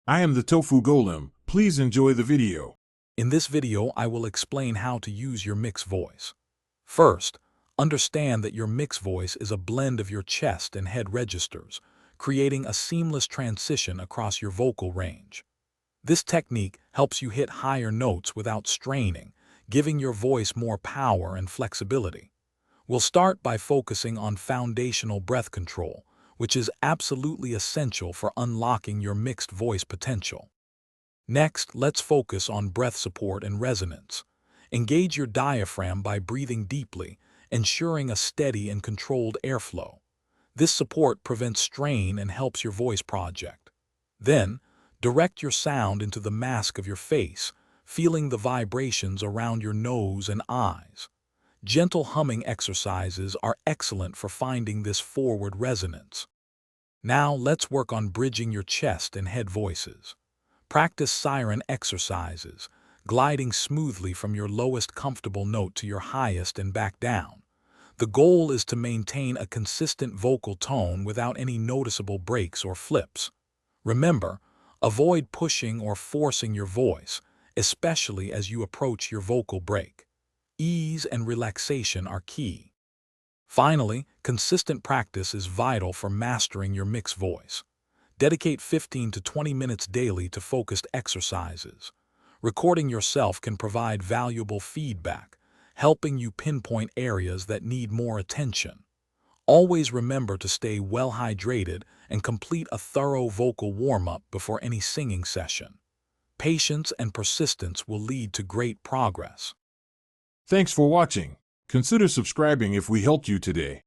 I am the Tofu Golem. Please enjoy the video. In this video, I will explain how to use your mix voice. First, understand that your mix voice is a blend of your chest and head registers, creating a seamless transition across your vocal range. This technique helps you hit higher notes without straining, giving your voice more power and flexibility. We'll start by focusing on foundational breath control, which is absolutely essential for unlocking your mixed voice potential. Next, let's focus on breath support and resonance. Engage your diaphragm by breathing deeply, ensuring a steady and controlled airflow. This support prevents strain and helps your voice project. Then, direct your sound into the mask of your face, feeling the vibrations around your nose and eyes. Gentle humming exercises are excellent for finding this forward resonance. Now, let's work on bridging your chest and head voices. Practice siren exercises, gliding smoothly from your lowest comfortable note to your highest and back down. The goal is to maintain a consistent vocal tone without any noticeable breaks or flips. Remember, avoid pushing or forcing your voice, especially as you approach your vocal break. Ease and relaxation are key. Finally, consistent practice is vital for mastering your mixed voice. Dedicate 15 to 20 minutes daily to focused exercises. Recording yourself can provide valuable feedback, helping you pinpoint areas that need more attention. Always remember to stay well hydrated and complete a thorough vocal warm-up before any singing session. Patience and persistence will lead to great progress. Thanks for watching. Consider subscribing if we helped you today.